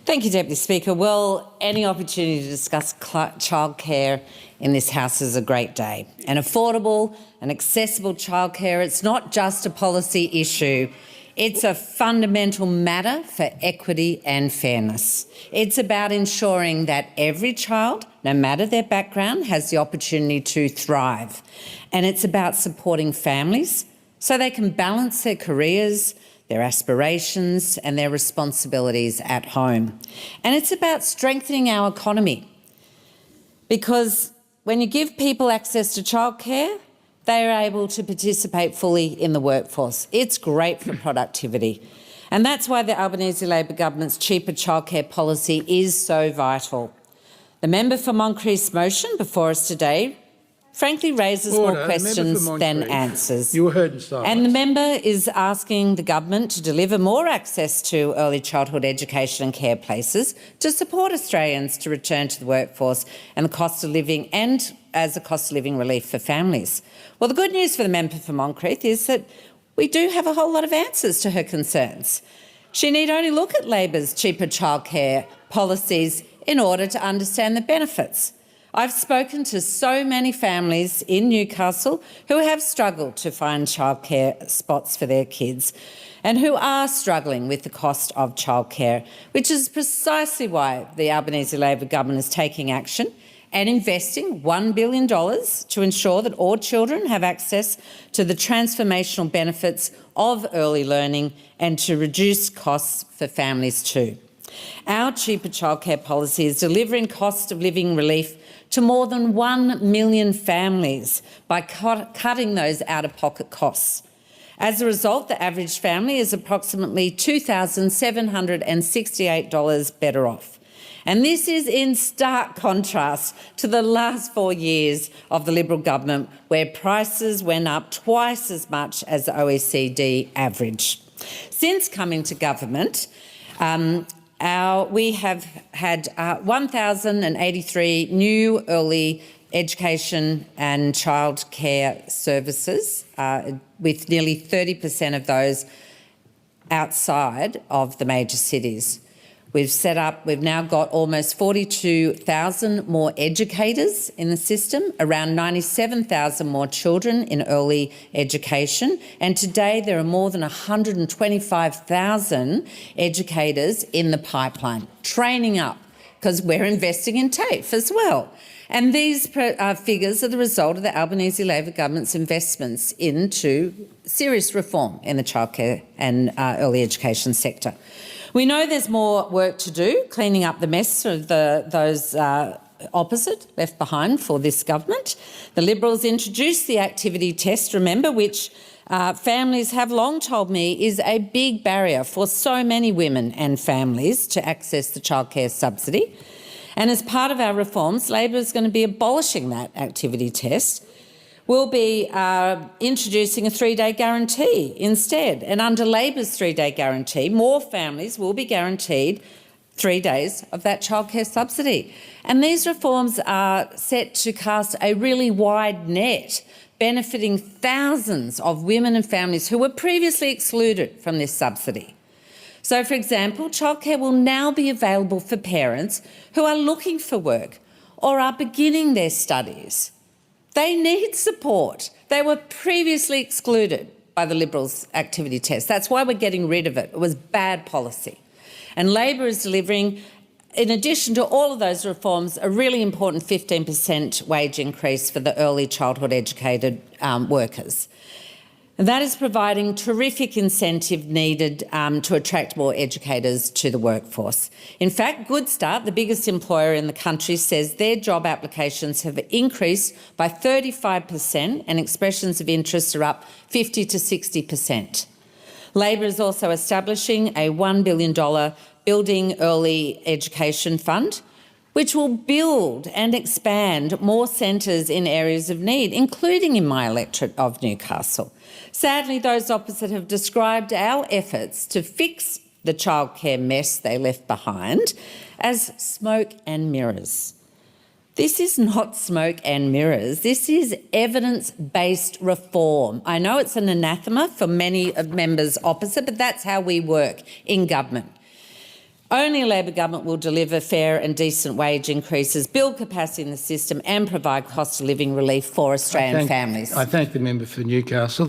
Thank you, Deputy Speaker. Well, any opportunity to discuss childcare in this House is a great day. And affordable and accessible childcare, it's not just a policy issue, it's a fundamental matter for equity and fairness. It's about ensuring that every child, no matter their background, has the opportunity to thrive. And it's about supporting families so they can balance their careers, their aspirations and their responsibilities at home. And it's about strengthening our economy, because when you give people access to childcare, they are able to participate fully in the workforce. It's great for productivity. And that's why the Albanese Labor government's cheaper childcare policy is so vital. The member for Moncrief's motion before us today frankly raises more questions than answers. You were heard in silence. And the member is asking the government to deliver more access to early childhood education and care places to support Australians to return to the workforce and the cost of living, and as a cost of living relief for families. Well, the good news for the member for Moncrief is that we do have a whole lot of answers to her concerns. She need only look at Labor's cheaper childcare policies in order to understand the benefits. I've spoken to so many families in Newcastle who have struggled to find childcare spots for their kids and who are struggling with the cost of childcare, which is precisely why the Albanese Labor government is taking action and investing $1 billion to ensure that all children have access to the transformational benefits of early learning and to reduce costs for families too. Our cheaper childcare policy is delivering cost of living relief to more than 1 million families by cutting those out-of-pocket costs. As a result, the average family is approximately $2,768 better off. And this is in stark contrast to the last 4 years of the Liberal government, where prices went up twice as much as the OECD average. Since coming to government, we have had 1,083 new early education and childcare services, with nearly 30% of those outside of the major cities. We've now got almost 42,000 more educators in the system, around 97,000 more children in early education, and today there are more than 125,000 educators in the pipeline, training up, because we're investing in TAFE as well. And these figures are the result of the Albanese Labor government's investments into serious reform in the childcare and early education sector. We know there's more work to do, cleaning up the mess of those opposite left behind for this government. The Liberals introduced the activity test, remember, which families have long told me is a big barrier for so many women and families to access the childcare subsidy. And as part of our reforms, Labor is going to be abolishing that activity test. We'll be introducing a 3-day guarantee instead. And under Labor's 3-day guarantee, more families will be guaranteed 3 days of that childcare subsidy. And these reforms are set to cast a really wide net, benefiting thousands of women and families who were previously excluded from this subsidy. So, for example, childcare will now be available for parents who are looking for work or are beginning their studies. They need support. They were previously excluded by the Liberals' activity test. That's why we're getting rid of it. It was bad policy. And Labor is delivering, in addition to all of those reforms, a really important 15% wage increase for the early childhood educated workers. And that is providing terrific incentive needed to attract more educators to the workforce. In fact, Good Start, the biggest employer in the country, says their job applications have increased by 35% and expressions of interest are up 50 to 60%. Labor is also establishing a $1 billion Building Early Education Fund, which will build and expand more centres in areas of need, including in my electorate of Newcastle. Sadly, those opposite have described our efforts to fix the childcare mess they left behind as smoke and mirrors. This is not smoke and mirrors. This is evidence-based reform. I know it's an anathema for many of members opposite, but that's how we work in government. Only a Labor government will deliver fair and decent wage increases, build capacity in the system and provide cost of living relief for Australian families. I thank the member for Newcastle.